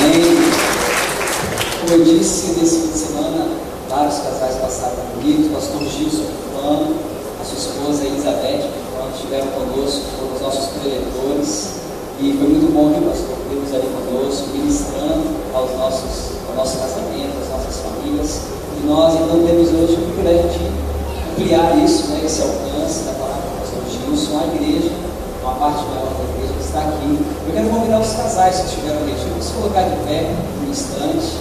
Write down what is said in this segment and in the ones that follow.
Amém. Como eu disse, nesse fim de semana, vários casais passaram comigo, o pastor Gilson Pifano, a sua esposa Elizabeth Pifano, estiveram conosco, foram os nossos preletores, e foi muito bom, viu, pastor, termos ali conosco, ministrando ao nosso casamento, às nossas famílias, e nós então temos hoje o privilégio de ampliar isso, né, esse alcance da palavra do pastor Gilson, a igreja, uma parte maior da igreja que está aqui. Eu quero convidar os casais que estiveram aqui, vamos se colocar de pé um instante.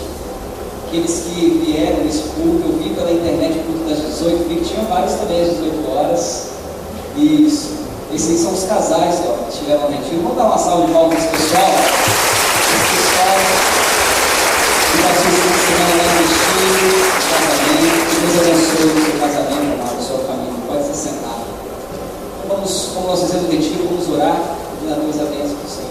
Aqueles que vieram nesse culto, eu vi pela internet o culto das 18, vi que tinham vários também às 18 horas. Isso. Esses são os casais ó, que estiveram no retiro. Vamos dar uma salva de palmas para esse pessoal. Esse pessoal que passou esse fim de semana lá no retiro, casamento. Que Deus abençoe o seu casamento, amado, a sua família. Pode se sentar. Então vamos, como nós fizemos o retiro, vamos orar pedindo a Deus a bênção do Senhor.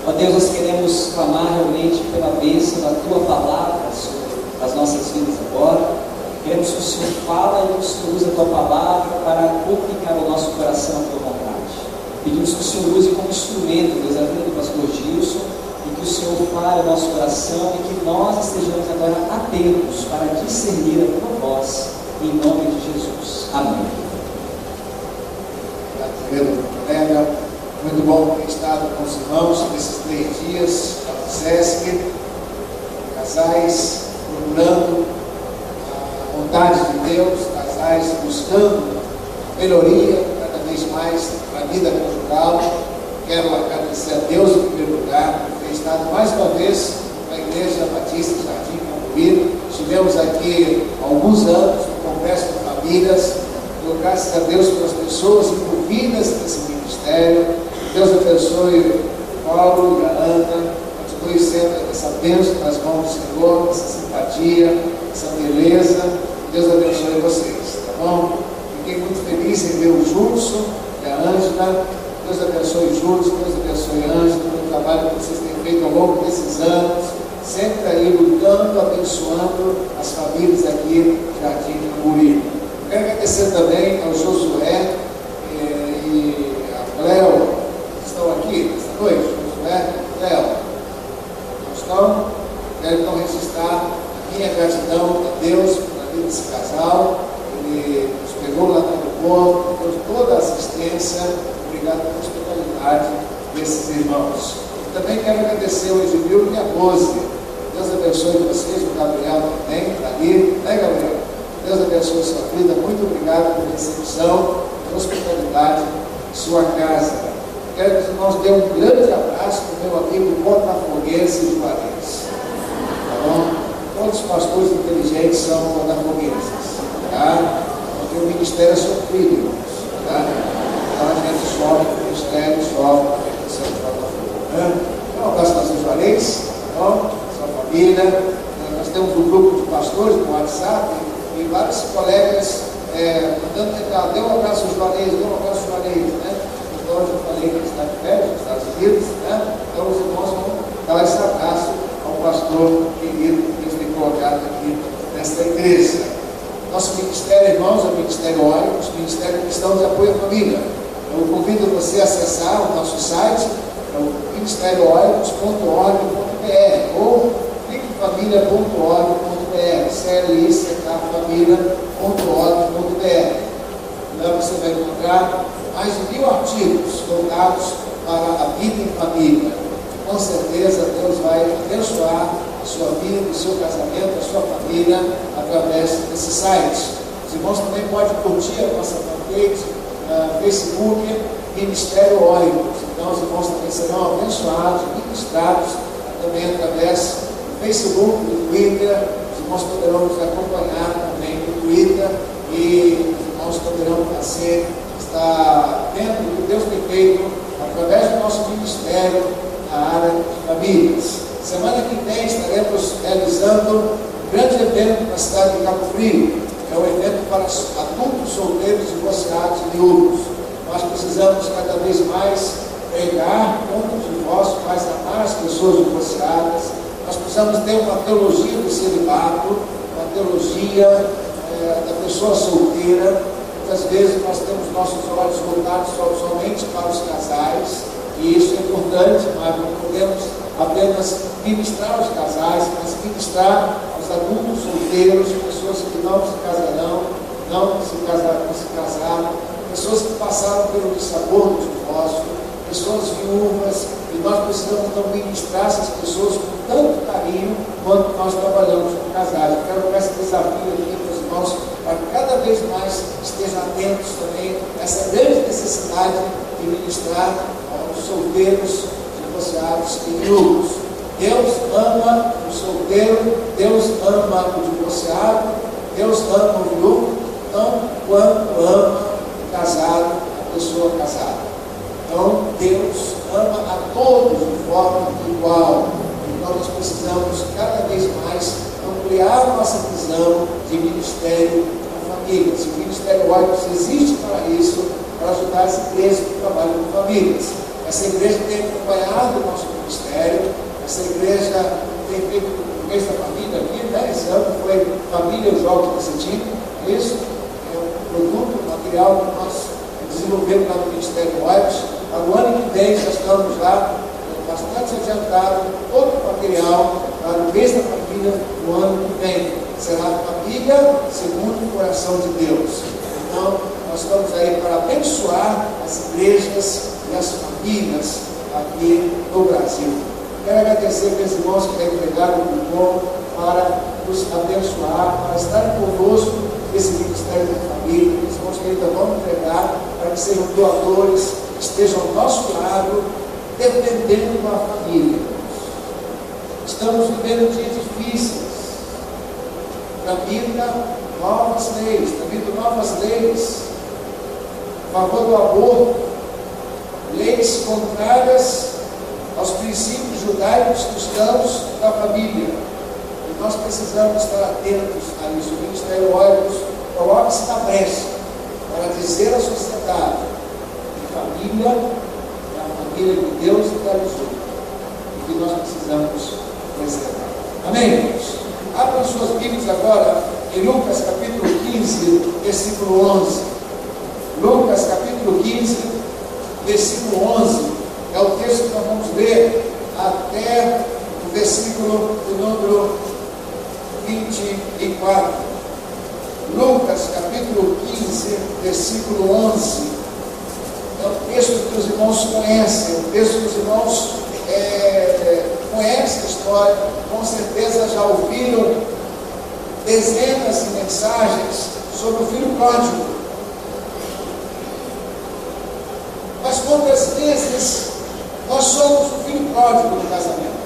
Ó Deus, nós queremos clamar realmente pela bênção da Tua palavra sobre as nossas vidas agora. Queremos que o Senhor fale e que o Senhor use a Tua palavra para comunicar ao nosso coração a Tua vontade. Pedimos que o Senhor use como instrumento, Deus, a vida do pastor Gilson, e que o Senhor fale ao nosso coração e que nós estejamos agora atentos para discernir a Tua voz, em nome de Jesus. Amém. Obrigado, muito bom ter estado com os irmãos nesses 3 dias da SESC, casais procurando a vontade de Deus, casais buscando melhoria cada vez mais na vida conjugal. Quero agradecer a Deus em primeiro lugar por ter estado mais uma vez na Igreja Batista Jardim Cambuí. Estivemos aqui há alguns anos no Congresso de Famílias. Dou graças a Deus pelas pessoas envolvidas nesse ministério. Deus abençoe o Paulo e a Ana, continue sendo essa bênção nas mãos do Senhor, essa simpatia, essa beleza. Deus abençoe vocês, tá bom? Fiquei muito feliz em ver o Júlio e a Ângela. Deus abençoe o Júlio, Deus abençoe a Ângela, pelo trabalho que vocês têm feito ao longo desses anos, sempre aí lutando, abençoando as famílias aqui no Jardim Cambuí. Quero agradecer também ao Josué e a Cleo. Estão aqui esta noite, Josué e Léo. Não estão? Quero então registrar a minha gratidão a Deus pela vida desse casal. Ele nos pegou lá no aeroporto, deu toda a assistência. Obrigado pela hospitalidade desses irmãos. E também quero agradecer ao Edmil e a Rose. Deus abençoe vocês, o Gabriel também, está ali, né, Gabriel? Deus abençoe sua vida. Muito obrigado pela recepção, pela hospitalidade em sua casa. Quero que os irmãos dêem um grande abraço para o meu amigo botafoguense Juarez. Tá bom? Todos os pastores inteligentes são botafoguenses. Tá? Porque o ministério é sofrido, irmãos. Tá? Então a gente sofre, o ministério sofre, a gente sempre Botafogo. Um abraço para o seu Juarez, tá bom? Sua família. Nós temos um grupo de pastores no WhatsApp e vários colegas mandando recado. Dê um abraço ao Juarez, dê um abraço ao Juarez, né? Então, eu falei que ele está de pé, nos Estados Unidos, né? Então os irmãos vão dar esse abraço ao pastor querido que Deus tem colocado aqui nesta igreja. Nosso ministério, irmãos, é o Ministério Óicos, Ministério Cristão de Apoio à Família. Eu convido você a acessar o nosso site, é o ministérioóicos.org.br ou cliquefamilia.org.br, clickfamilia.org.br. Lá você vai encontrar mais de 1000 artigos voltados para a vida em família. Com certeza Deus vai abençoar a sua vida, o seu casamento, a sua família através desse site. Os irmãos também podem curtir a nossa fanpage no Facebook, Ministério Óicos. Então os irmãos também serão abençoados, ministrados também através do Facebook, do Twitter. Os irmãos poderão nos acompanhar também no Twitter e os irmãos poderão estar vendo o que Deus tem feito através do nosso ministério na área de famílias. Semana que vem estaremos realizando um grande evento na cidade de Cabo Frio. É um evento para adultos solteiros, divorciados e viúvos. Nós precisamos cada vez mais pregar contra o divórcio, mais amar as pessoas divorciadas. Nós precisamos ter uma teologia do celibato, uma teologia da pessoa solteira. Muitas vezes nós temos nossos olhos voltados somente para os casais, e isso é importante, mas não podemos apenas ministrar aos casais, mas ministrar aos adultos solteiros, pessoas que não se casarão, não se casaram, pessoas que passaram pelo dissabor do divórcio, pessoas viúvas, e nós precisamos então ministrar essas pessoas com tanto carinho quanto nós trabalhamos com casais. Eu quero dar esse desafio aqui para os irmãos, para que cada vez mais estejam atentos também a essa grande necessidade de ministrar aos solteiros, divorciados e viúvos. Deus ama o solteiro, Deus ama o divorciado, Deus ama o viúvo, não quanto ama o casado, a pessoa casada. Então, Deus ama a todos de forma igual. Então, nós precisamos cada vez mais ampliar a nossa visão de ministério à família. O Ministério Óticos existe para isso, para ajudar as igrejas que trabalham com famílias. Essa igreja tem acompanhado o nosso ministério, essa igreja tem feito o mês da família aqui, né? Esse ano foi Família e os Jogos Decidindo, é isso? É um produto, um material que nós desenvolvemos lá no Ministério Óticos. Para o ano que vem, já estamos lá bastante adiantado, todo o material para o mês da família do ano que vem. Será família segundo o coração de Deus. Então, nós estamos aí para abençoar as igrejas e as famílias aqui no Brasil. Quero agradecer meus irmãos que entregaram o cupom para nos abençoar, para estarem conosco nesse Ministério da Família. Os irmãos que ainda vão entregar, para que sejam doadores, estejam ao nosso lado, defendendo a família. Estamos vivendo dias difíceis. Tramita novas leis, a favor do aborto, leis contrárias aos princípios judaicos cristãos da família. E nós precisamos estar atentos a isso. O Ministério Óticos coloca-se na brecha para dizer à sociedade que família é a família que Deus idealizou e que nós precisamos preservar. Amém, irmãos? Abram suas Bíblias agora em Lucas capítulo 15, versículo 11. Lucas capítulo 15, versículo 11. É o texto que nós vamos ler até o versículo do número 24. Lucas capítulo 15, versículo 11. É um texto que os irmãos conhecem, é um texto que os irmãos conhecem a história, com certeza já ouviram dezenas de mensagens sobre o filho pródigo. Mas quantas vezes nós somos o filho pródigo no casamento?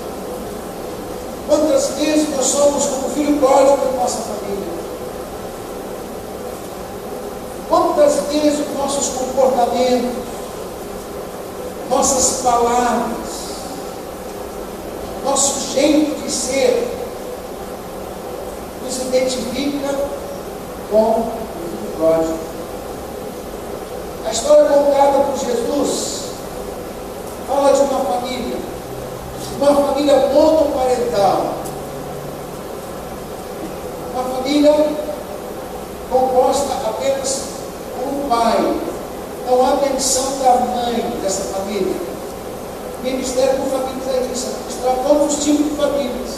Quantas vezes nós somos como o filho pródigo da nossa família? Quantas vezes os nossos comportamentos, nossas palavras, nosso jeito de ser nos identifica com o filho pródigo? A história contada por Jesus fala de uma família monoparental, uma família composta apenas por um pai. Não há menção da mãe dessa família. O Ministério por Famílias é isso, mostrar todos os tipos de famílias.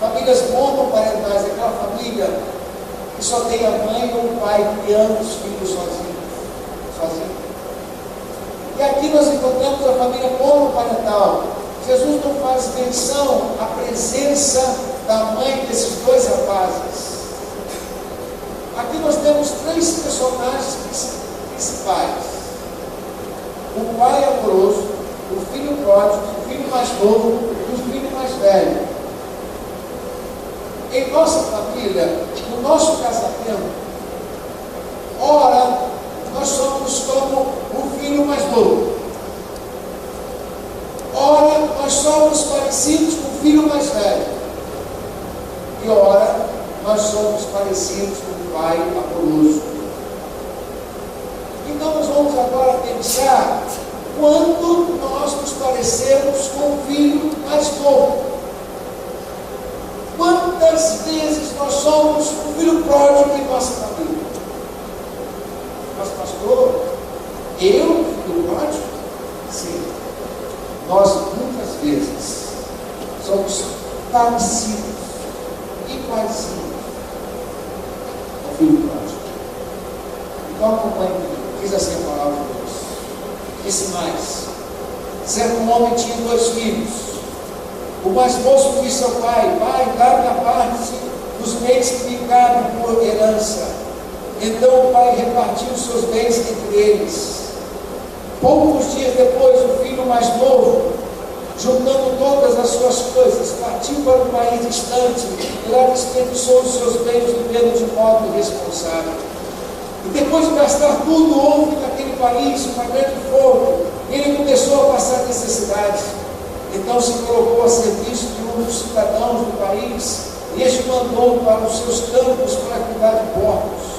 Famílias monoparentais, aquela família que só tem a mãe ou o pai criando os filhos sozinho. E aqui nós encontramos a família monoparental. Jesus não faz menção à presença da mãe desses dois rapazes. Aqui nós temos três personagens principais: o pai amoroso, o filho pródigo, o filho mais novo e o filho mais velho. Em nossa família, no nosso casamento, ora, nós somos como o filho mais novo. Ora, nós somos parecidos com o filho mais velho. E ora, nós somos parecidos com o pai amoroso. Então nós vamos agora pensar quando nós nos parecemos com o filho mais novo. Quantas vezes nós somos o filho pródigo em nossa família? Mas pastor, eu, filho pródigo? Sim. Nós muitas vezes somos parecidos, iguaizinhos ao filho pródigo. Então acompanhe comigo. Diz assim a palavra de Deus. Disse mais: certo homem tinha 2 filhos. O mais moço disse ao pai: pai, dá-me a parte dos bens que me cabem por herança. Então o pai repartiu os seus bens entre eles. Poucos dias depois, o filho mais novo, juntando todas as suas coisas, partiu para um país distante e lá desperdiçou os seus bens vivendo de modo irresponsável. E depois de gastar tudo, houve naquele país uma grande fome. Ele começou a passar necessidade. Então se colocou a serviço de um dos cidadãos do país, e este mandou para os seus campos para cuidar de porcos.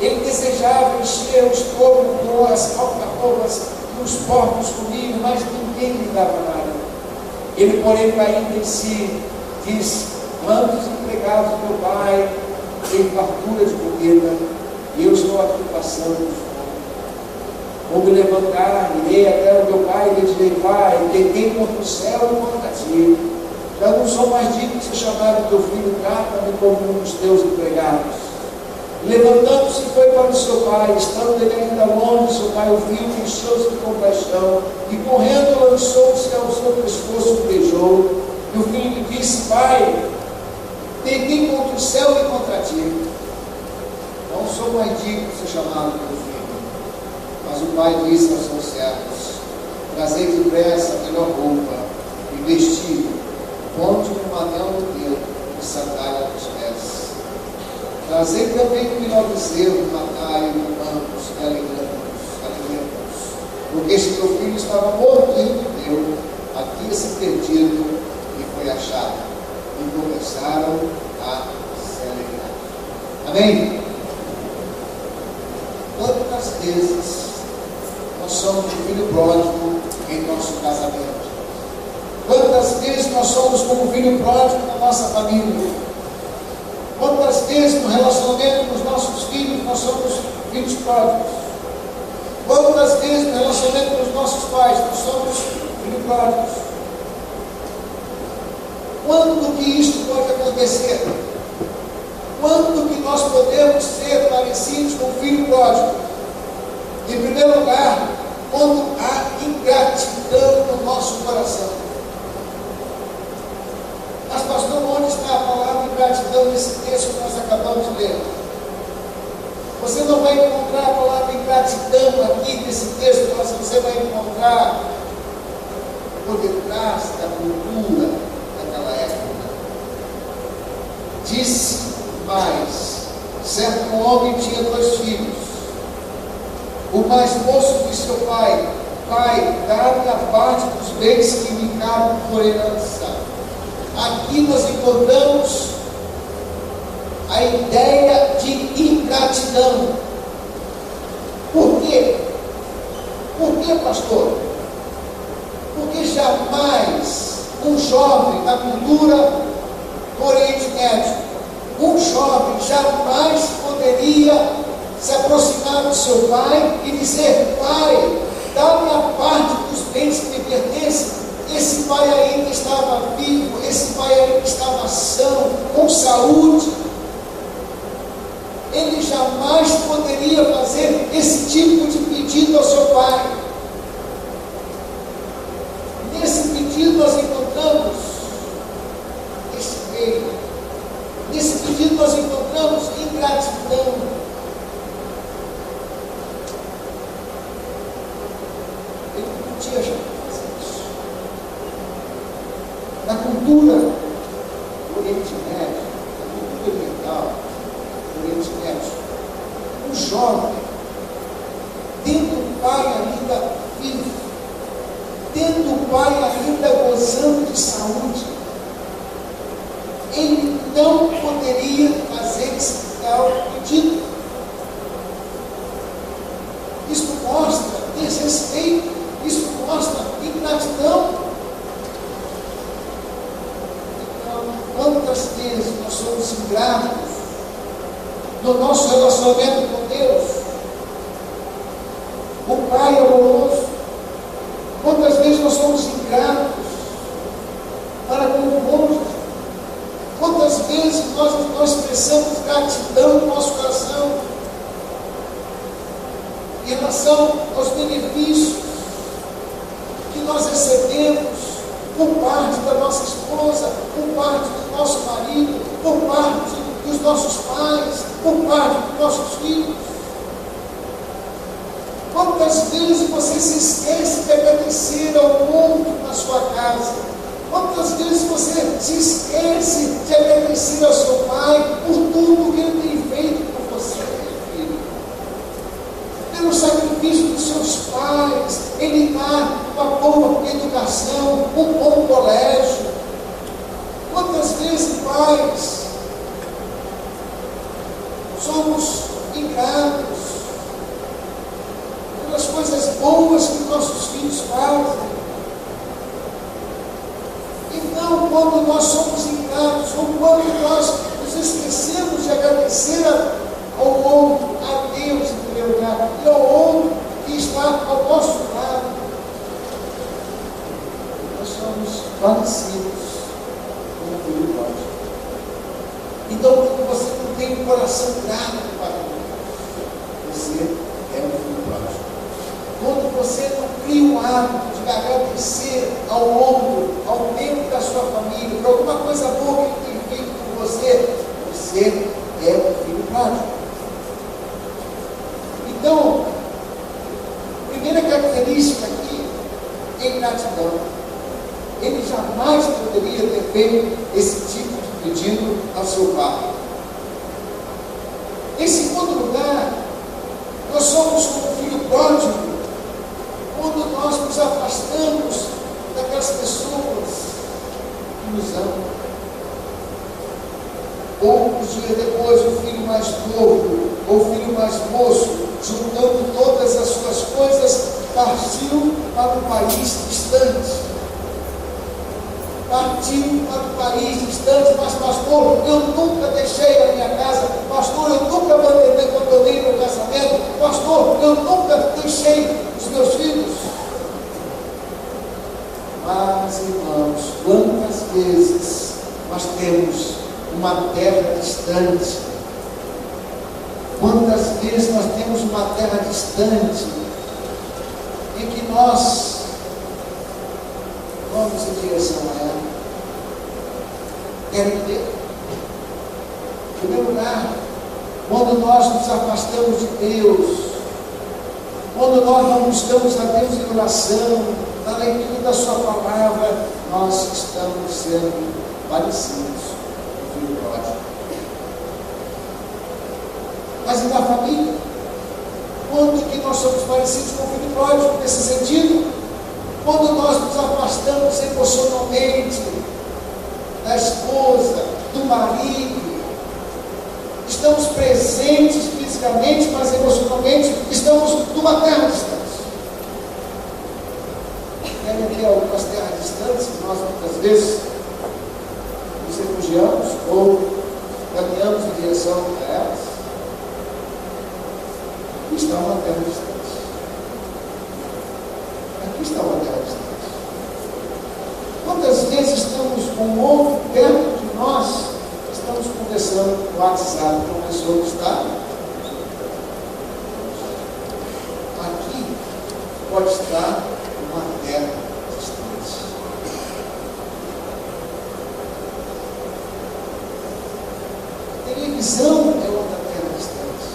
Ele desejava encher o estômago com as alcapobas que os porcos comiam, mas ninguém lhe dava nada. Ele, porém, caindo em si, disse: quantos empregados do meu pai têm fartura de comida, e eu estou aqui passando de fome? Vou me levantar, irei até o meu pai e lhe direi: pai, pequei contra o céu e contra ti. Já não sou mais digno de ser chamado teu filho, trata-me como um dos teus empregados. Levantando-se, foi para o seu pai. Estando ele ainda longe, seu pai o viu, encheu-se de compaixão e, correndo, lançou-se ao seu pescoço e beijou. E o filho lhe disse: pai, pequei contra o céu e contra ti. Não sou mais digno de ser chamado teu filho. Mas o pai disse aos seus servos: trazei depressa a melhor roupa e vestido, ponte-lhe um anel no dedo e sandália nos pés. Trazei também o melhor bezerro, matai no campos e alimentos, porque este teu filho estava morto e reviveu, havia se perdido e foi achado. E começaram a se alegrar. Amém? Quantas vezes nós somos o filho pródigo em nosso casamento? Quantas vezes nós somos como filho pródigo na nossa família? Quantas vezes no relacionamento com os nossos filhos nós somos filhos pródigos? Quantas vezes no relacionamento com os nossos pais nós somos filhos pródigos? Quando que isso pode acontecer? Quando que nós podemos ser parecidos com o filho pródigo? Em primeiro lugar, quando há ingratidão no nosso coração. Mas, pastor, onde está a palavra ingratidão nesse texto que nós acabamos de ler? Você não vai encontrar a palavra ingratidão aqui nesse texto, mas você vai encontrar por detrás da cultura daquela época. Disse mais: certo homem tinha 2 filhos. O mais moço disse ao pai: pai, dá-me a parte dos bens que me cabem por herança. Aqui nós encontramos a ideia de ingratidão. Por quê? Por quê, pastor? Porque jamais um jovem na cultura do Oriente Médio, um jovem jamais poderia se aproximar do seu pai e dizer: pai, dá-me a parte dos bens que me pertencem. Esse pai ainda estava vivo, esse pai ainda estava são, com saúde. Ele jamais poderia fazer esse tipo de pedido ao seu pai. Nesse pedido nós encontramos esse meio. Nesse pedido nós encontramos ingratidão. Ele não podia jamais fazer isso. Na cultura do Oriente Médio, na cultura oriental do Oriente Médio, um jovem, tendo o pai ainda vivo, tendo o pai ainda gozando de saúde, ele não poderia fazer esse tal pedido. Isso mostra desrespeito, isso mostra ingratidão. Quantas vezes nós somos ingratos no nosso relacionamento com Deus? O Pai amoroso. Quantas vezes nós somos ingratos para com tão longe. Quantas vezes nós não expressamos gratidão no nosso coração em relação aos benefícios que nós recebemos por parte da nossa esposa, por parte do nosso marido, por parte dos nossos pais, por parte dos nossos filhos. Quantas vezes você se esquece de agradecer ao outro na sua casa? Quantas vezes você se esquece de agradecer ao seu pai por tudo que ele tem feito por você, filho? Pelo sacrifício dos seus pais, ele dá uma boa educação, um bom colégio. Quantas vezes, pais, somos ingratos pelas coisas boas que nossos filhos fazem? Então, quando nós somos ingratos, ou quando nós nos esquecemos de agradecer ao outro, a Deus em primeiro lugar, e ao outro que está ao nosso lado, nós somos parecidos com o filho pródigo. Então, quando você não tem um coração grato para Deus, você é um filho pródigo. Quando você não cria um hábito de agradecer ao outro, ao membro da sua família, por alguma coisa boa que ele tem feito por você, você é um filho pródigo. Então, a primeira característica aqui é ingratidão. Ele jamais poderia ter feito esse tipo de pedido ao seu pai. Em segundo lugar, nós somos como um filho pródigo quando nós nos afastamos daquelas pessoas que nos amam. Poucos dias depois, o filho mais novo, ou o filho mais moço, juntando todas as suas coisas, partiu para um país distante. Partiu para um país distante, mas pastor, eu nunca deixei a minha casa, pastor, eu nunca abandonei meu casamento, pastor, eu nunca deixei os meus filhos. Mas, irmãos, quantas vezes nós temos uma terra distante? Quantas vezes nós temos uma terra distante em que nós vamos em direção a ela? Quero ver. Em primeiro lugar, quando nós nos afastamos de Deus, quando nós não buscamos a Deus em oração, na leitura da sua palavra, nós estamos sendo parecidos com o filho pródigo. Mas e na família? Quando que nós somos parecidos com o filho pródigo nesse sentido? Quando nós nos afastamos emocionalmente da esposa, do marido, estamos presentes fisicamente, mas emocionalmente estamos numa terra distante. Devem ter algumas terras distantes que nós muitas vezes nos refugiamos ou caminhamos em direção a elas. Aqui está uma terra distante. Aqui está uma terra distante. Quantas vezes estamos com um outro perto de nós, estamos conversando no WhatsApp com uma pessoa que está aqui, pode estar uma terra distante. Televisão é outra terra distante.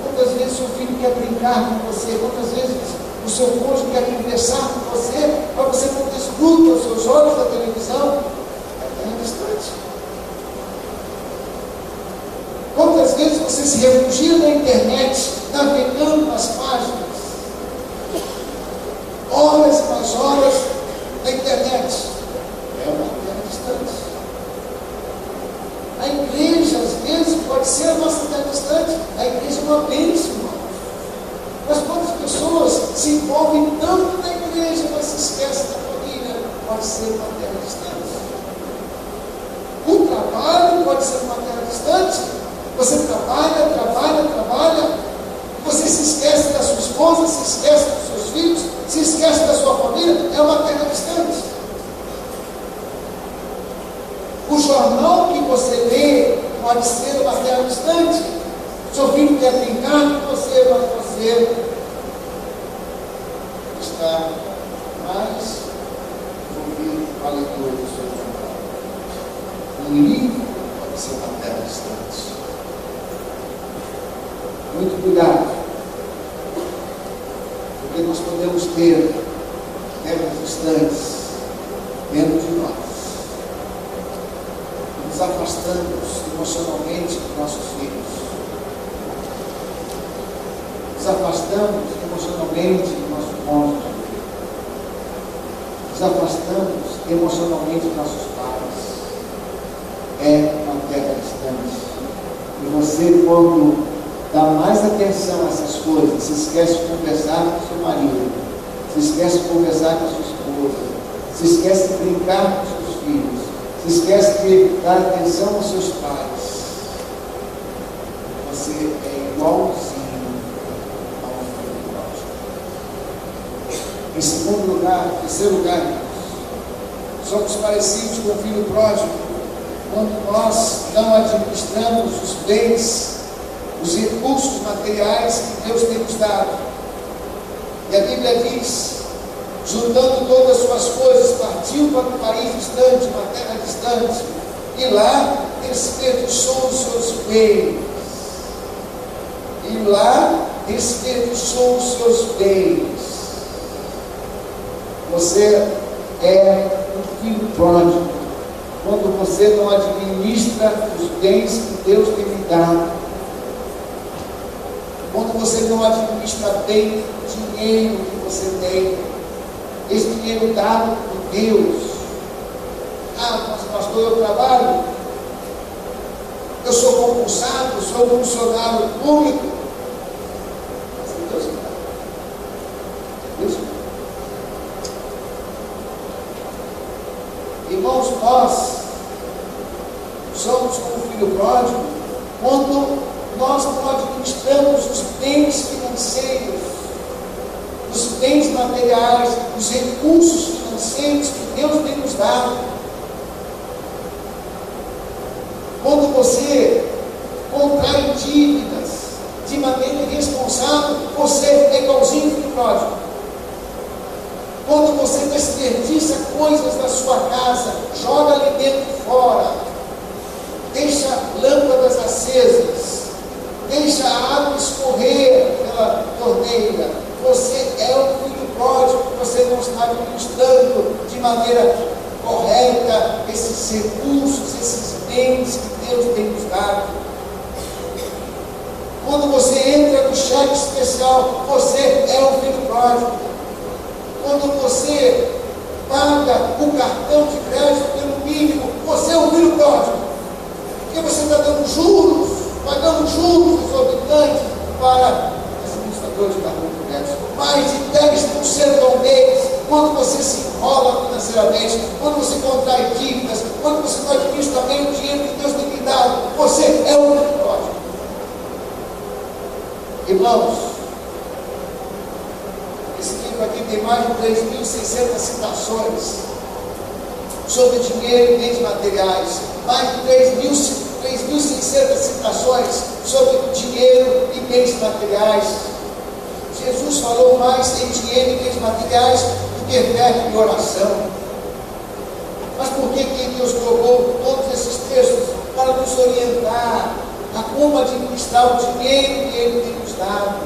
Quantas vezes o seu filho quer brincar com você? Quantas vezes o seu cônjuge quer conversar com você, para você não desgruda os seus olhos da televisão? É terra distante. Quantas vezes você se refugia na internet, navegando nas páginas, horas e mais horas na internet? É uma terra distante. A igreja, às vezes, pode ser a nossa terra distante. A igreja é uma bênção, irmão. Mas quantas pessoas se envolvem tanto na igreja, mas se esquecem da família? Pode ser uma terra distante. O trabalho pode ser uma terra distante. Você trabalha, você se esquece da sua esposa, se esquece dos seus filhos, se esquece da sua família, é uma terra distante. você lê pode ser uma terra distante. Seu filho quer brincar com você, mas você está mais envolvido com a leitura do seu trabalho. Um livro pode ser uma terra distante. Muito cuidado, porque nós podemos ter terras distantes dentro de nós. Nos afastamos emocionalmente dos nossos filhos. Nos afastamos emocionalmente do nosso cônjuge. Nos afastamos emocionalmente dos nossos pais. É uma terra distante. E você, quando dá mais atenção a essas coisas, se esquece de conversar com seu marido, se esquece de conversar com a sua esposa, se esquece de brincar com seus filhos, se esquece de dar atenção aos seus pais, você é igualzinho ao filho pródigo. Em segundo lugar, em terceiro lugar, somos parecidos com o filho pródigo quando nós não administramos os bens, os recursos materiais que Deus tem nos dado. E a Bíblia diz: juntando todas as suas coisas, partiu para um país distante, uma terra distante, e lá desperdiçou os seus bens. E lá desperdiçou os seus bens. Você é um filho pródigo quando você não administra os bens que Deus tem lhe dado. Quando você não administra bem o dinheiro que você tem, esse dinheiro dado por Deus. Ah, mas pastor, eu trabalho, eu sou concursado, sou funcionário público. Mas é Deus que dá. Deus que dá. Irmãos, nós somos como o filho pródigo quando nós não administramos os bens financeiros, os bens materiais, os recursos financeiros que Deus tem nos dado. Quando você contrai dívidas de maneira irresponsável, você é igualzinho ao filho pródigo. Quando você desperdiça coisas da sua casa, joga ali dentro fora, deixa lâmpadas acesas, deixa a água escorrer pela torneira, você é um filho pródigo, você não está administrando de maneira correta esses recursos, esses bens que Deus tem nos dado. Quando você entra no cheque especial, você é um filho pródigo. Quando você paga o cartão de crédito pelo mínimo, você é um filho pródigo. Porque você está dando juros, pagando juros exorbitantes para administradores de cartão de crédito. Mais de 10% ao mês, quando você se enrola financeiramente, quando você contrai dívidas, quando você não administra bem o dinheiro que Deus tem lhe dado, você é um filho pródigo. Irmãos, esse livro aqui tem mais de 3.600 citações sobre dinheiro e bens materiais, mais de 3.600 citações sobre dinheiro e bens materiais. Jesus falou mais em dinheiro e bens materiais do que fé e oração. Mas por que Deus colocou todos esses textos? Para nos orientar a como administrar o dinheiro que Ele tem nos dado,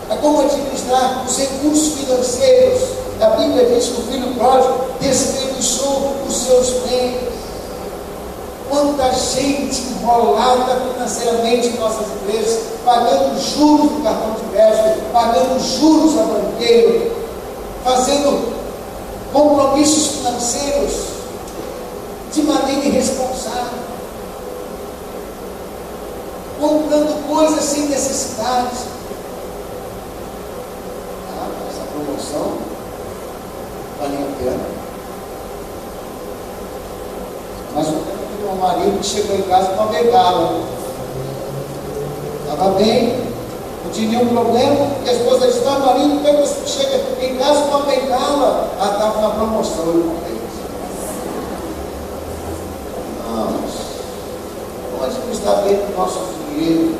a como administrar os recursos financeiros. A Bíblia diz que o filho pródigo desperdiçou os seus bens. Quanta gente enrolada financeiramente em nossas igrejas, pagando juros do cartão de crédito, pagando juros a banqueiro, fazendo compromissos financeiros de maneira irresponsável, comprando coisas sem necessidade. Ah, essa promoção vale a pena. Mas o marido que chegou em casa com uma bengala. Estava bem, não tinha nenhum problema. E a esposa disse: não, marido, como é que você chega em casa com uma bengala? Ah, estava na promoção, eu comprei. Não, saber que o nosso dinheiro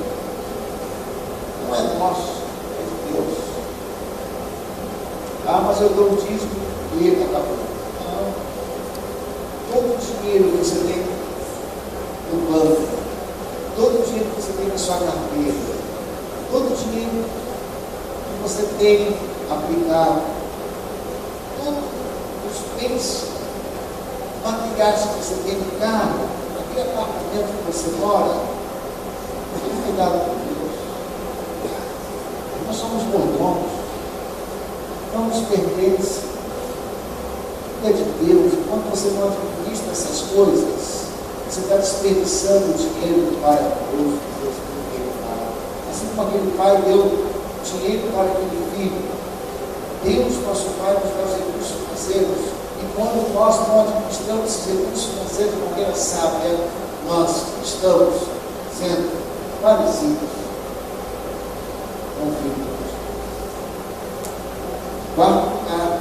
não é nosso, é de Deus. Ah, mas eu dou o dízimo e ele acabou. Não. Todo o dinheiro que você tem no banco, todo o dinheiro que você tem na sua carteira, todo o dinheiro que você tem aplicado, todos os bens materiais que você tem no carro, naquele apartamento que você mora, ele foi dado por Deus. Nós somos mordomos, não nos pertence, é de Deus. Quando você não administra essas coisas, você está desperdiçando o dinheiro do Pai amoroso que Deus deu para aquele pai. Assim como aquele pai deu dinheiro para aquele filho, Deus, nosso Pai, nos dá os recursos financeiros. E quando nós não administramos esses recursos financeiros de maneira sábia, nós estamos sendo parecidos com o Filho de Deus. Quarto lugar,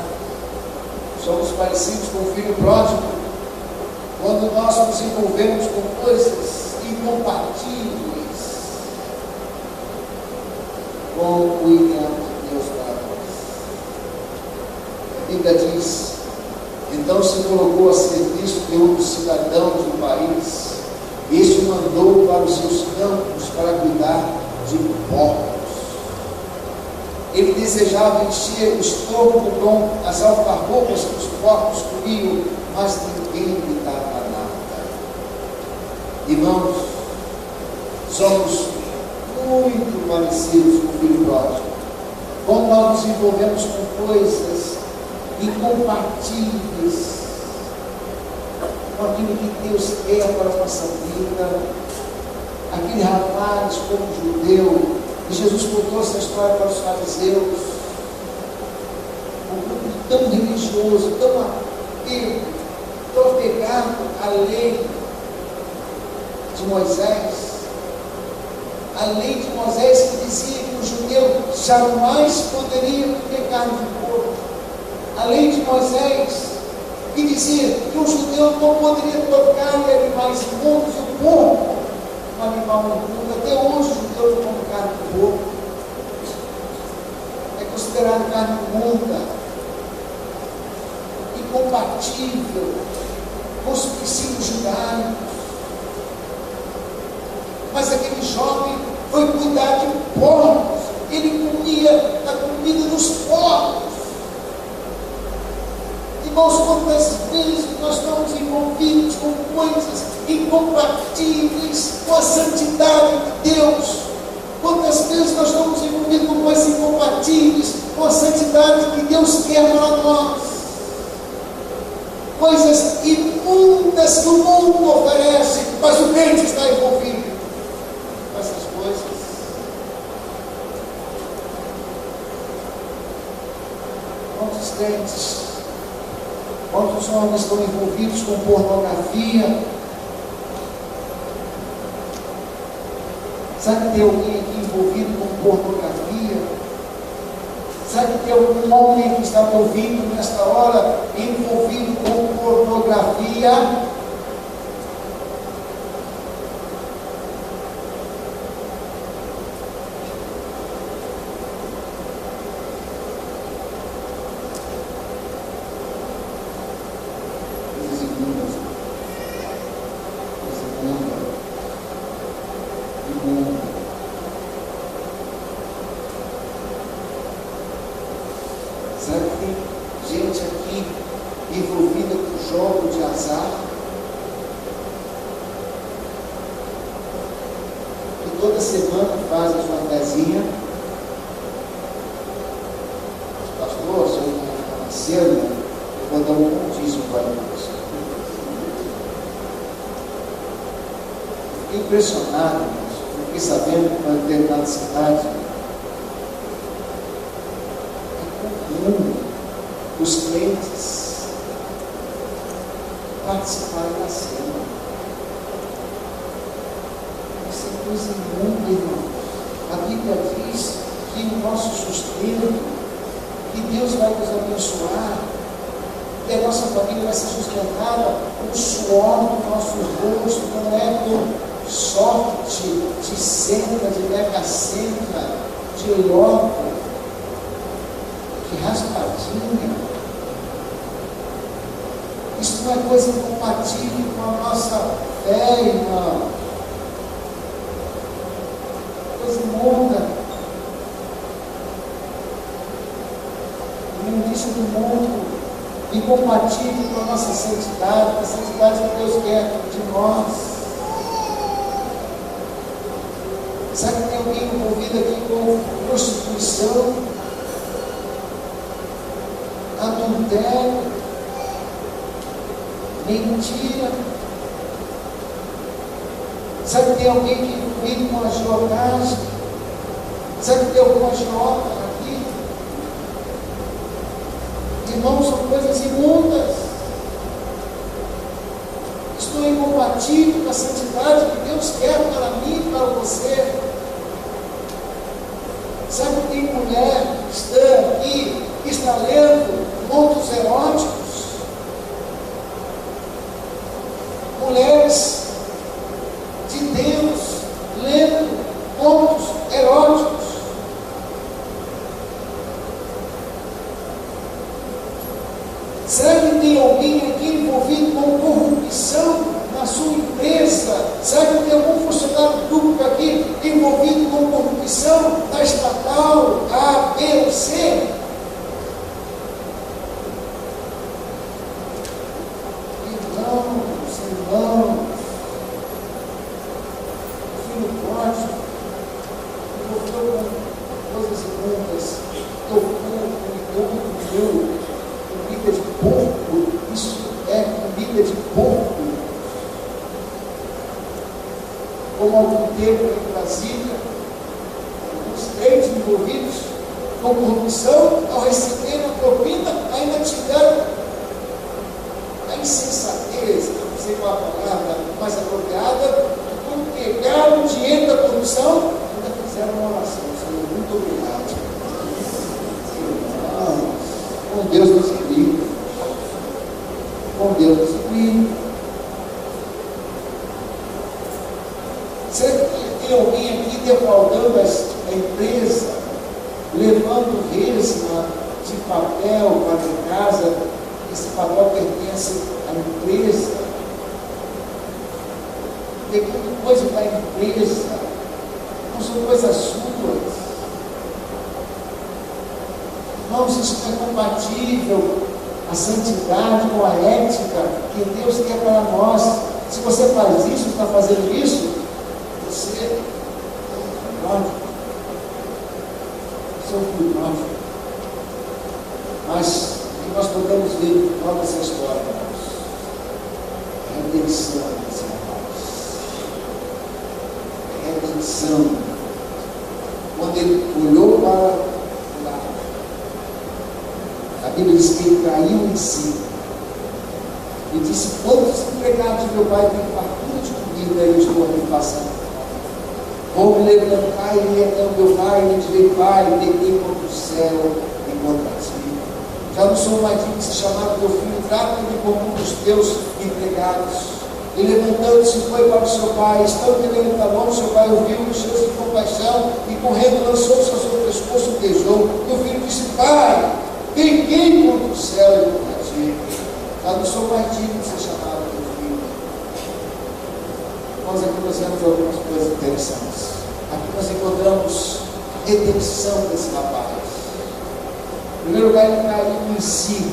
somos parecidos com o Filho pródigo quando nós nos envolvemos com coisas incompatíveis com o ideal de Deus para nós. A Bíblia diz: então se colocou a serviço de um dos cidadãos do país. Este o mandou para os seus campos para cuidar de porcos. Ele desejava encher o estômago com as alfarrobas que os porcos comiam, mas ninguém lhe dava nada. Irmãos, somos muito parecidos com o Filho pródigo. Quando nós nos envolvemos com coisas incompatíveis com aquilo que Deus quer para a nossa vida. Aquele rapaz, como judeu, e Jesus contou essa história para os fariseus, um grupo tão religioso, tão atento, tão apegado à lei de Moisés, a lei de Moisés que dizia que o judeu jamais poderia comer carne de porco, a lei de Moisés que dizia que o judeu não poderia tocar em animais imundos, e o porco, um animal imundo. Até hoje o judeu não come carne de porco, é considerado carne imunda, incompatível com os princípios judaicos. Mas aquele jovem foi cuidar de porcos, ele comia a comida dos porcos. Irmãos, quantas vezes nós estamos envolvidos com coisas incompatíveis com a santidade de Deus? Quantas vezes nós estamos envolvidos com coisas incompatíveis com a santidade que Deus quer para nós? Coisas imundas que o mundo oferece, mas o crente está envolvido com essas coisas. Quantos crentes, quantos homens estão envolvidos com pornografia? Sabe que tem alguém aqui envolvido com pornografia? Sabe que tem algum homem que está me ouvindo nesta hora envolvido com pornografia? Será que tem gente aqui envolvida com jogo de azar? Que toda semana faz a fantasia. Pastor, se eu não nascer, eu vou dar um dízimo para você. Fiquei impressionado, fiquei sabendo que uma determinada cidade os crentes participarem da cena. Isso é coisa imunda, irmão. A Bíblia diz que o nosso sustento, que Deus vai nos abençoar, que a nossa família vai ser sustentada com o suor do nosso rosto, não é com soft, de centra, de mega centra, de logo, de raspadinha. Isso não é coisa compatível com a nossa fé, irmão. Coisa imunda. No início do mundo, incompatível com a nossa santidade, com a santidade que Deus quer de nós. Sabe que tem alguém envolvido aqui com prostituição, adultério, mentira? Sabe que tem alguém que envolvido com agiotagem? Sabe que tem algum agiota aqui? Irmãos, são coisas imundas. Isso não é incompatível com a santidade que Deus quer para mim e para você. Sabe que tem mulher que está aqui, que está lendo contos eróticos? Mulheres de Deus lendo contos eróticos. Será que tem alguém aqui envolvido com corrupção na sua empresa? Será que tem algum funcionário público aqui envolvido com corrupção na estatal A, B ou C? Irmãos, o filho pródigo envolveu com coisas imundas, tocou, comeu comida de porco. Isso é comida de porco. Como algum tempo em Brasília, os crentes envolvidos com corrupção, ao receber a propina, ainda tiveram a insensatez, não sei qual a palavra mais apropriada, quando pegaram o dinheiro da corrupção, ainda fizeram uma oração. Senhor, muito obrigado. Com Deus nos livre. Com Deus nos livre. Será que tem alguém aqui defraudando a empresa, levando resma de papel para casa? Esse papel pertence à empresa. Pegando coisa da empresa, não são coisas suas. Irmãos, isso não é compatível a santidade com a ética que Deus quer para nós. Se você faz isso, está fazendo isso, você é um pródigo. Você é um filho pródigo. Mas o que nós podemos ver no final dessa história, irmãos? A redenção desse rapaz. A redenção. Quando ele olhou para lá, a Bíblia diz que ele caiu em si e disse: quantos empregados de meu pai têm fartura de comida e eu estou aqui passando? Vou me levantar e ir até o meu pai e lhe direi: Pai, pequei contra o céu e contra ti. Já não sou mais digno de ser chamado teu filho, trata-me como um dos teus empregados. E levantando-se foi para o seu pai, estando ele na mão, seu pai ouviu, encheu-se de compaixão e correndo lançou-se ao seu pescoço e beijou. E o filho disse: Pai, pequei contra o céu e contra ti. Já não sou mais digno de ser chamado teu filho. Nós aqui nós vemos algumas coisas interessantes. Aqui nós encontramos redenção desse rapaz. Em primeiro lugar, ele caiu em si.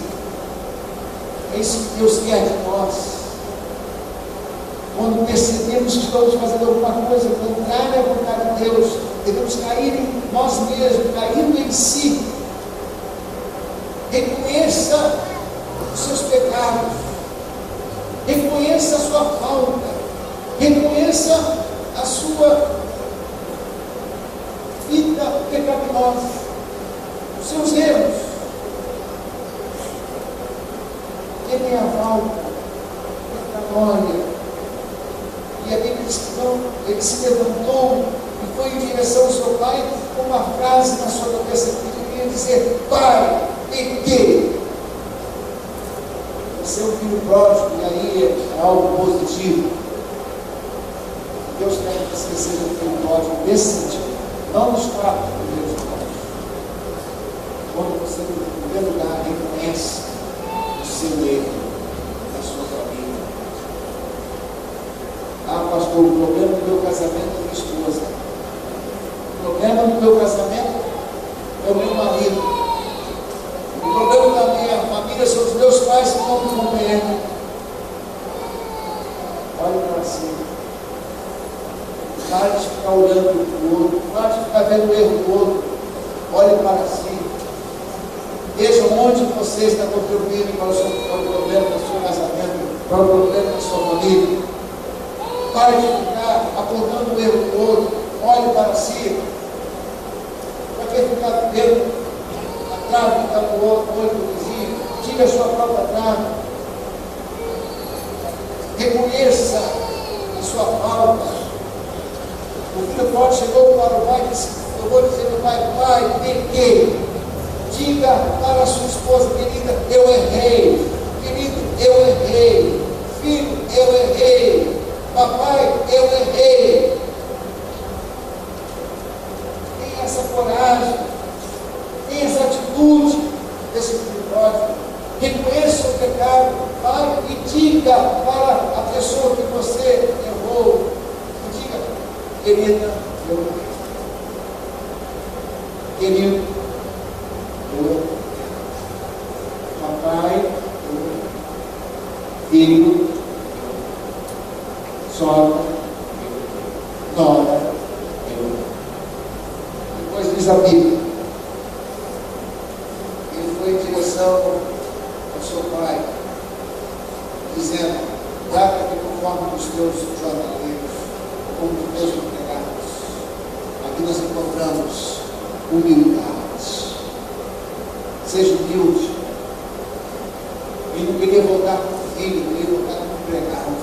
É isso que Deus quer de nós. Quando percebemos que estamos fazendo alguma coisa contrária à vontade de Deus, devemos cair em nós mesmos, caindo em si. Reconheça os seus pecados, reconheça a sua falta, reconheça a sua vida pecaminosa, os seus erros. Ele é a falta, a glória. E a Bíblia diz que não, ele se levantou e foi em direção ao seu pai com uma frase na sua cabeça que ele queria dizer: Pai, pequei. Você é um filho pródigo, e aí é algo positivo. Deus você seja um filho pródigo nesse sentido. Não nos 4 primeiros irmãos. Quando você, em primeiro lugar, reconhece o seu erro da sua família. Ah, pastor, o problema do meu casamento é minha esposa. O problema do meu casamento é o meu marido. O problema da minha família são os meus pais que não me compreendem. Olhe para si. Pare de ficar olhando para o outro. Pare de ficar vendo o erro do outro. Olhe para si. Veja onde você está contribuindo para o problema do seu casamento, para o problema da sua família. Pare de ficar apontando o erro do outro. Olhe para si. Para que ficar vendo a trave que está no olho do vizinho? Tire a sua própria trave. Reconheça a sua falta. O filho pródigo chegou para o pai e disse: eu vou dizer ao pai, pai, pequei. Diga para a sua esposa, querida, eu errei. Querido, eu errei. Filho, eu errei. Papai, eu errei. Tenha essa coragem, tenha essa atitude desse filho pródigo. Reconheça o pecado, vai e diga para a pessoa que você errou. E diga: querida, eu errei. Querido, eu errei. Papai, eu errei. Filho, eu errei. Sogra, nora, eu errei. Depois diz a Bíblia, ele foi em direção ao seu pai, dizendo: trata-me conforme os teus jornaleiros, como os teus empregados. Aqui nós encontramos humildade. Seja humilde. Ele não queria voltar como filho, ele queria voltar como empregado.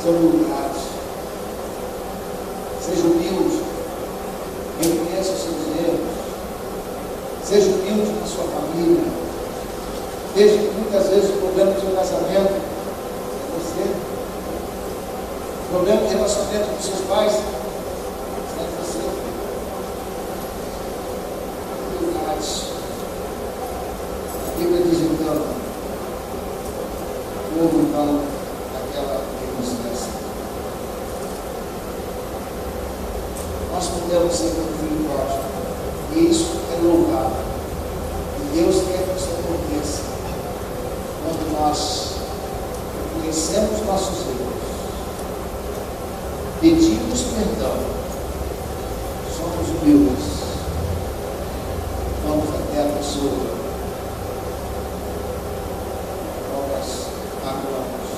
Seja humildade. Seja humilde. Reconheça os seus erros. Seja humilde na sua família. Veja que muitas vezes o problema do seu casamento é você. O problema de relacionamento com seus pais é você. Humildade. A Bíblia diz então: houve então aquela reconciliação. Nós podemos ser um filho pródigo, e isso é louvável. E Deus quer que isso aconteça quando nós reconhecemos nossos erros, pedimos perdão, somos humildes, vamos até a pessoa, nós amamos,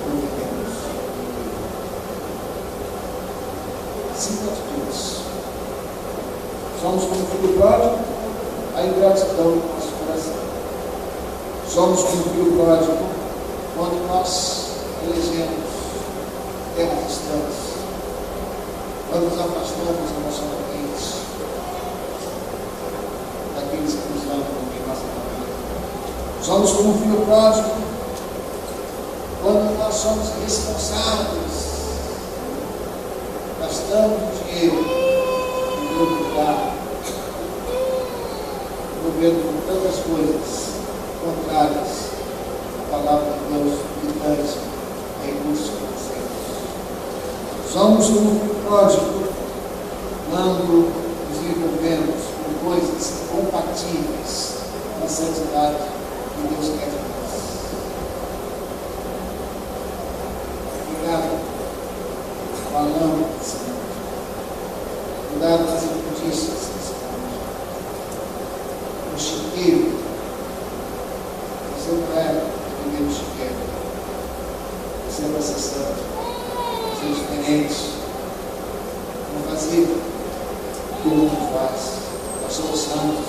prometemos. 5 atitudes. Somos como filho pródigo, a ingratidão no nosso coração. Somos como filho pródigo quando nós elegemos terras distantes, quando nos afastamos emocionalmente daqueles que nos amam em nossa família. Somos como filho pródigo quando nós somos responsáveis, gastamos dinheiro em outro lugar, envolvendo com tantas coisas contrárias à palavra de Deus, militantes, a recursos financeiros. Somos como filho pródigo quando nos envolvemos com coisas compatíveis com a santidade que Deus quer de nós. Cuidado com a lâmpada desse mundo. Cuidado com as imundícias desse mundo. O chiqueiro. Você não é o primeiro chiqueiro. Você vai ser santo. Você é diferente. Não fazer o que o mundo faz. Nós somos santos.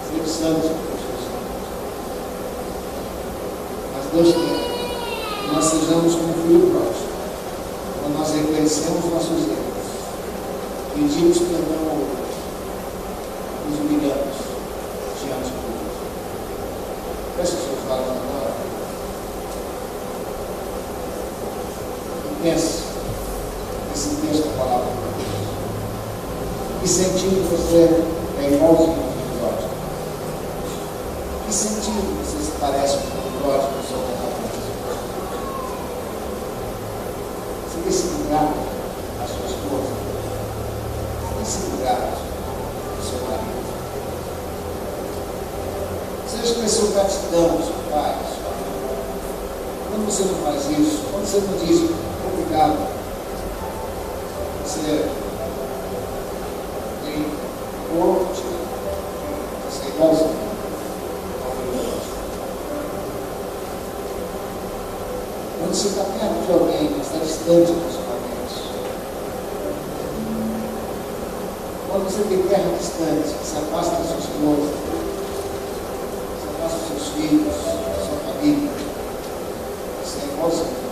Ser santos porque somos santos. Mas Deus quer que nós sejamos como filho pródigo. Quando nós reconhecemos nossos erros, pedimos perdão ao outro, nos humilhamos diante do outro. Feche os seus olhos agora. pense nesse texto da palavra de Deus. Que sentido você é igualzinho ao filho? Que sentido você se parece com o pródigo no seu comportamento? Você tem sido grato à sua esposa? Você tem sido grato ao seu marido? Você já conheceu gratidão do seu pai, da sua mãe? Quando você não faz isso, quando você não diz obrigado, você tem corpo, você é igualzinho. Quando você está perto de alguém, mas está distante emocionalmente. Quando você tem terra distante, se afasta da sua esposa, se afasta dos seus filhos, da sua família, você é igualzinho.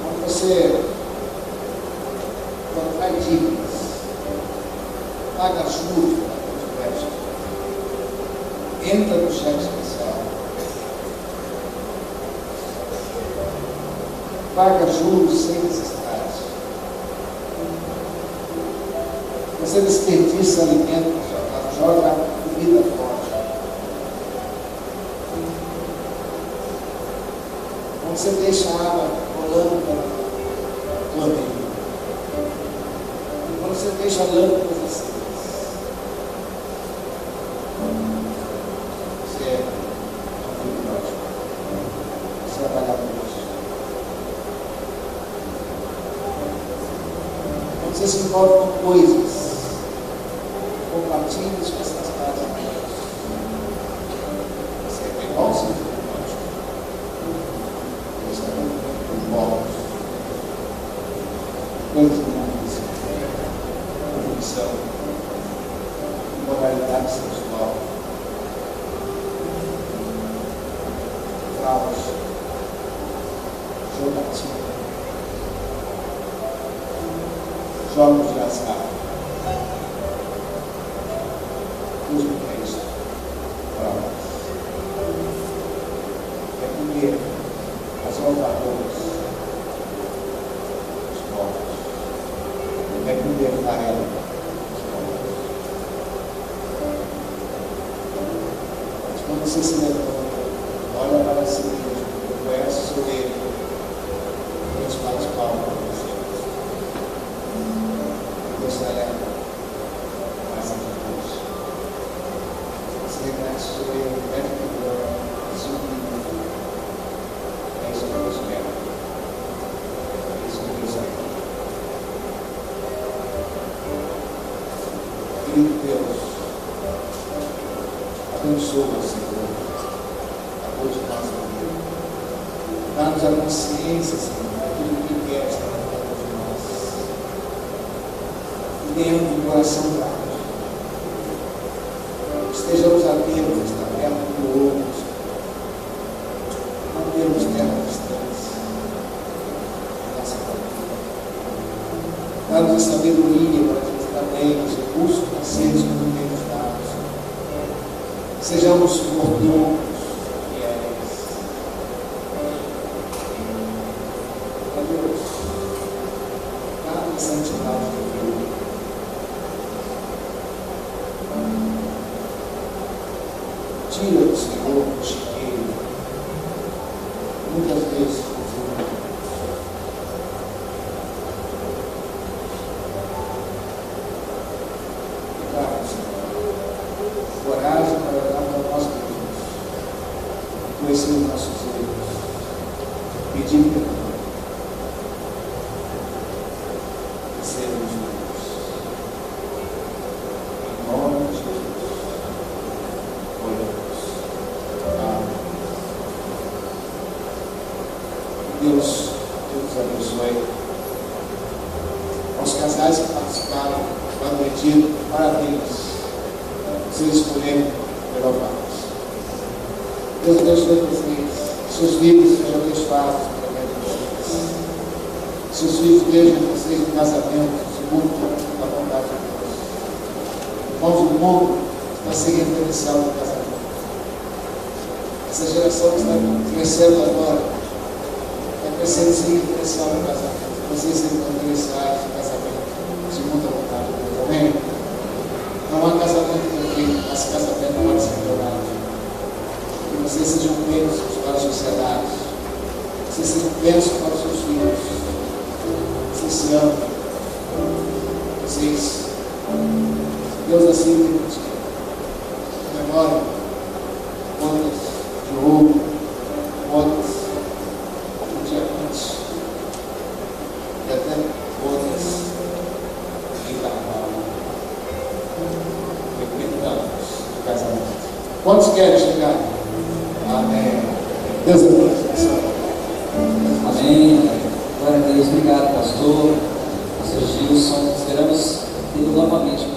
Quando você contrai dívidas, paga juros para o crédito, entra no cheque especial, paga juros sem necessidade. Você desperdiça alimento na sua casa, joga comida fora. Quando você deixa a água rolando para o ambiente. Quando você deixa lâmpadas acesas. Você é um filho pródigo. Você é vagabundo. Você se envolve com coisas compatíveis com essas casas de Deus. Você é igualzinho ao pródigo. Você está com povos, coisas do mundo, corrupção, imoralidade sexual, fraude, jogatina, jogos de azar. Deus não quer isso para nós. É comer as alvaroas dos povos. É comer farelo dos povos. Mas quando você se levanta, olha para si mesmo, conhece o seu erro, Deus faz palmas para você. Você é mais a Deus. Você reconhece o seu erro, pede perdão, se humilha. É isso que Deus quer. É isso que Deus quer. Querido Deus, abençoa, Senhor, a todos nós, Senhor. Dá-nos a consciência, Senhor, daquilo que quer estar na vida de nós. Tenhamos um coração grato. Estejamos atentos, estar perto do outro. Não temos terra distante. Nossa família. Dá-nos a sabedoria para a gente também, os recursos financeiros que não temos dados. Sejamos mordomos, fiéis. Ó Deus, dá-nos a santidade de Deus. Tira do Senhor o chiqueiro, muitas vezes dá-nos, Senhor, coragem para olhar para nós mesmos, conhecer os nossos erros, pedir perdão e sermos bons. Em nome de Jesus. Deus abençoe. Aos casais que participaram do retiro, parabéns. Vocês escolheram o melhor país. Deus abençoe vocês. Seus filhos sejam abençoados através de vocês. Seus filhos vejam vocês no casamento, segundo a vontade de Deus. Irmãos, o mundo está sem referencial no casamento. Essa geração que está crescendo agora, está crescendo sem diferencial no casamento. Vocês serão diferenciais de casamento, segundo a vontade de Deus. Amém? Não há casamento perfeito, mas casamento pode ser melhorado. Que vocês sejam bênçãos para a sociedade. Vocês sejam bênçãos para os seus filhos. Vocês se amam. Vocês, Deus assim permitir, comemorem bodas de ouro, bodas de diamante e até bodas de carnaval. 80 anos de casamento. Quantos querem chegar? Amém. Deus abençoe. Amém. Glória a Deus. Obrigado, pastor Gilson. Esperamos tê-lo novamente